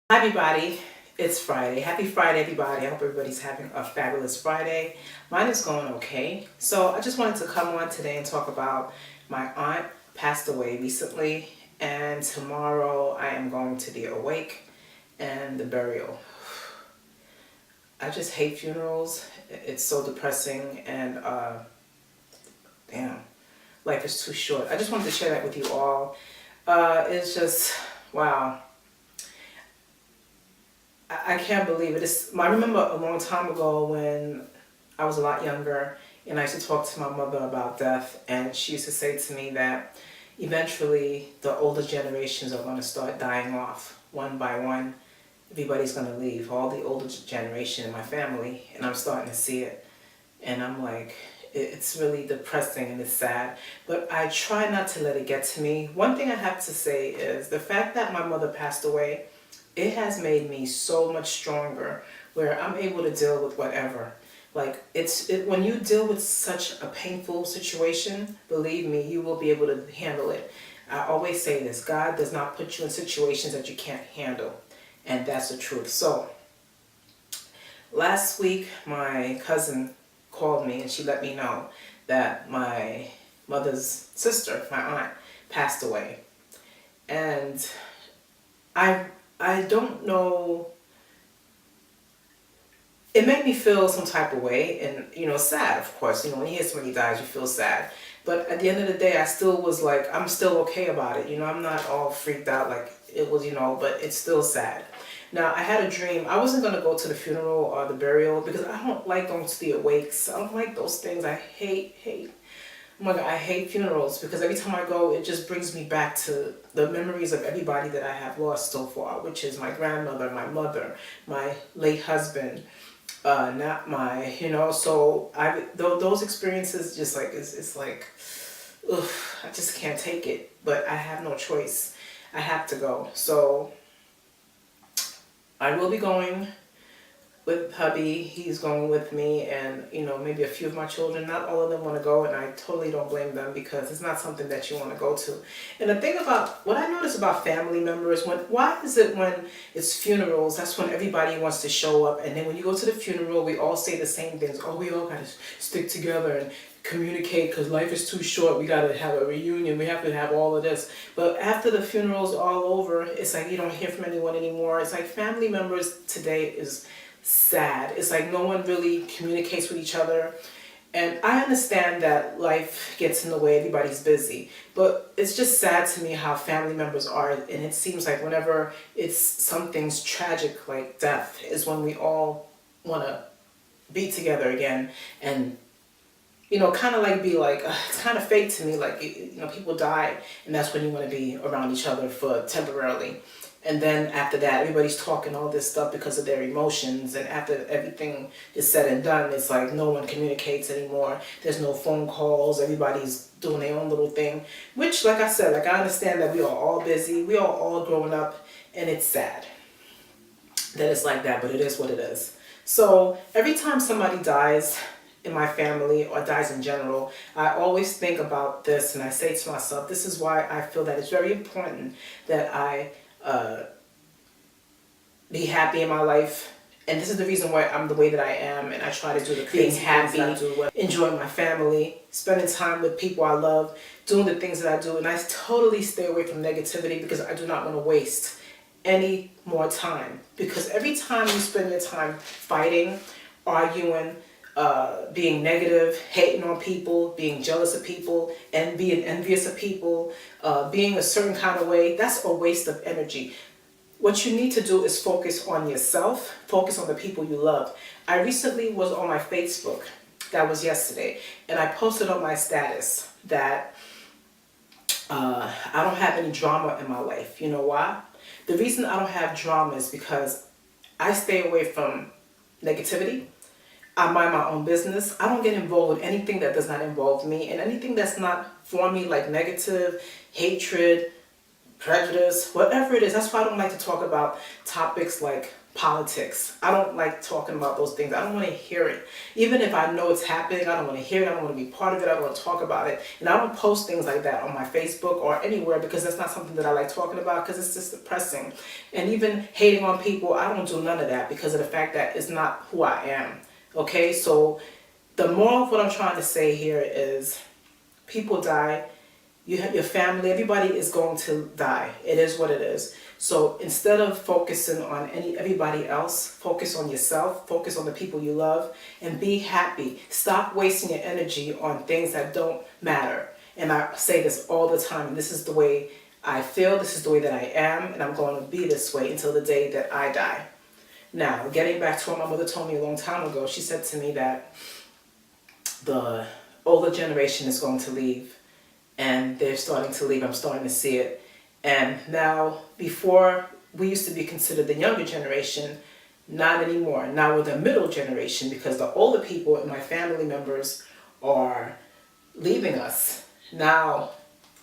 Hi everybody, it's Friday. Happy Friday everybody. I hope everybody's having a fabulous Friday. Mine is going okay. So I just wanted to come on today and talk about my aunt passed away recently, and tomorrow I am going to the awake and the burial. I just hate funerals. It's so depressing, and damn, life is too short. I just wanted to share that with you all. It's just, wow. I can't believe it. I remember a long time ago when I was a lot younger and I used to talk to my mother about death, and she used to say to me that eventually the older generations are going to start dying off one by one. Everybody's going to leave, all the older generation in my family, and I'm starting to see it. And I'm like, it's really depressing and it's sad, but I try not to let it get to me. One thing I have to say is the fact that my mother passed away, it has made me so much stronger where I'm able to deal with whatever. Like when you deal with such a painful situation, believe me, you will be able to handle it. I always say this: God does not put you in situations that you can't handle, and that's the truth. So last week, my cousin called me and she let me know that my mother's sister, my aunt, passed away, and I I don't know. It made me feel some type of way, and sad. Of course, when you hear somebody dies, you feel sad. But at the end of the day, I still was like, I'm still okay about it. I'm not all freaked out like it was, but it's still sad. Now, I had a dream. I wasn't gonna go to the funeral or the burial because I don't like going to the awakes. I don't like those things. I hate. Oh my God, I hate funerals because every time I go, it just brings me back to the memories of everybody that I have lost so far, which is my grandmother, my mother, my late husband, not my, so those experiences just like, it's like, ugh, I just can't take it, but I have no choice. I have to go. So I will be going with hubby. He's going with me, and maybe a few of my children. Not all of them want to go, and I totally don't blame them because it's not something that you want to go to. And the thing about what I notice about family members, why is it when it's funerals, that's when everybody wants to show up, and then when you go to the funeral, we all say the same things. Oh, we all got to stick together and communicate because life is too short. We got to have a reunion. We have to have all of this. But after the funeral's all over, it's like you don't hear from anyone anymore. It's like family members today is sad. It's like no one really communicates with each other. And I understand that life gets in the way, everybody's busy. But it's just sad to me how family members are. And it seems like whenever it's something's tragic like death is when we all want to be together again and kind of like be like, it's kind of fake to me. Like, people die, and that's when you want to be around each other for temporarily. And then after that, everybody's talking all this stuff because of their emotions. And after everything is said and done, it's like no one communicates anymore. There's no phone calls. Everybody's doing their own little thing. Which, like I said, I understand that we are all busy. We are all growing up, and it's sad that it's like that. But it is what it is. So every time somebody dies in my family or dies in general, I always think about this, and I say to myself, this is why I feel that it's very important that I be happy in my life. And this is the reason why I'm the way that I am, and I try to do the being happy, enjoying my family, spending time with people I love, doing the things that I do, and I totally stay away from negativity because I do not want to waste any more time. Because every time you spend your time fighting, arguing, being negative, hating on people, being jealous of people, and being envious of people, being a certain kind of way, that's a waste of energy. What you need to do is focus on yourself, focus on the people you love. I recently was on my Facebook, that was yesterday, and I posted on my status that I don't have any drama in my life. You know why? The reason I don't have drama is because I stay away from negativity. I mind my own business. I don't get involved with anything that does not involve me, and anything that's not for me, like negative, hatred, prejudice, whatever it is. That's why I don't like to talk about topics like politics. I don't like talking about those things. I don't want to hear it. Even if I know it's happening, I don't want to hear it. I don't want to be part of it. I don't want to talk about it. And I don't post things like that on my Facebook or anywhere because that's not something that I like talking about because it's just depressing. And even hating on people, I don't do none of that because of the fact that it's not who I am. Okay, so the moral of what I'm trying to say here is people die. You have your family, everybody is going to die. It is what it is. So instead of focusing on everybody else, focus on yourself, focus on the people you love, and be happy. Stop wasting your energy on things that don't matter. And I say this all the time. This is the way I feel, this is the way that I am, and I'm going to be this way until the day that I die. Now, getting back to what my mother told me a long time ago, she said to me that the older generation is going to leave. And they're starting to leave. I'm starting to see it. And now, before, we used to be considered the younger generation. Not anymore. Now we're the middle generation because the older people and my family members are leaving us. Now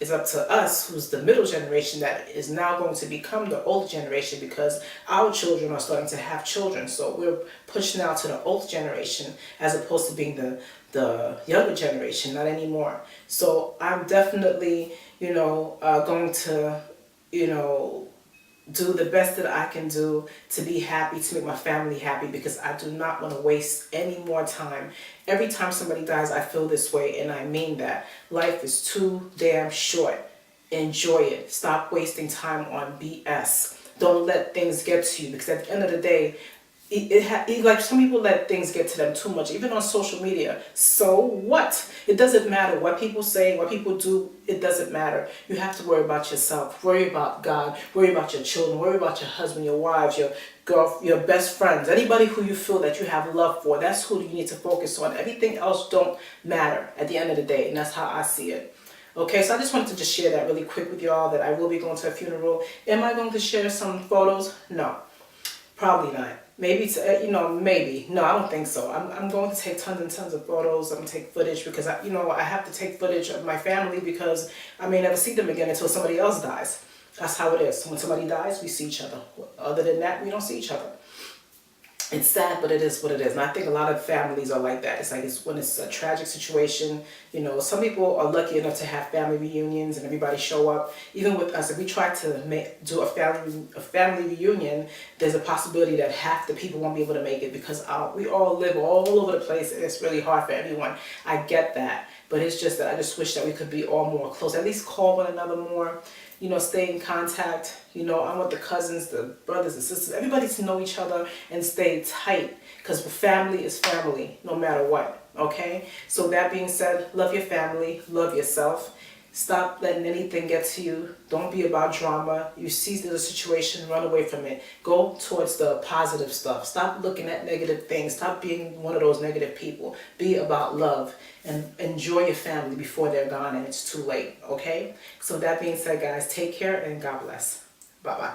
it's up to us, who's the middle generation, that is now going to become the older generation because our children are starting to have children. So we're pushed now to the older generation as opposed to being the younger generation, not anymore. So I'm definitely, going to, do the best that I can do to be happy, to make my family happy, because I do not want to waste any more time. Every time somebody dies, I feel this way, and I mean that. Life is too damn short. Enjoy it. Stop wasting time on BS. Don't let things get to you, because at the end of the day, like some people let things get to them too much, even on social media. So what? It doesn't matter what people say, what people do. It doesn't matter. You have to worry about yourself. Worry about God. Worry about your children. Worry about your husband, your wives, your girl, your best friends. Anybody who you feel that you have love for. That's who you need to focus on. Everything else don't matter at the end of the day, and that's how I see it. Okay, so I just wanted to just share that really quick with y'all, that I will be going to a funeral. Am I going to share some photos? No, probably not. Maybe, maybe. No, I don't think so. I'm going to take tons and tons of photos. I'm going to take footage because, I have to take footage of my family because I may never see them again until somebody else dies. That's how it is. When somebody dies, we see each other. Other than that, we don't see each other. It's sad, but it is what it is. And I think a lot of families are like that. It's like when it's a tragic situation, some people are lucky enough to have family reunions and everybody show up. Even with us, if we try to do a family reunion, there's a possibility that half the people won't be able to make it because we all live all over the place and it's really hard for everyone. I get that. But it's just that I just wish that we could be all more close. At least call one another more. Stay in contact. I want the cousins, the brothers and sisters, everybody to know each other and stay tight, because family is family no matter what, okay? So that being said, love your family, love yourself. Stop letting anything get to you. Don't be about drama. You see the situation, run away from it. Go towards the positive stuff. Stop looking at negative things. Stop being one of those negative people. Be about love and enjoy your family before they're gone and it's too late, okay? So that being said, guys, take care and God bless. Bye-bye.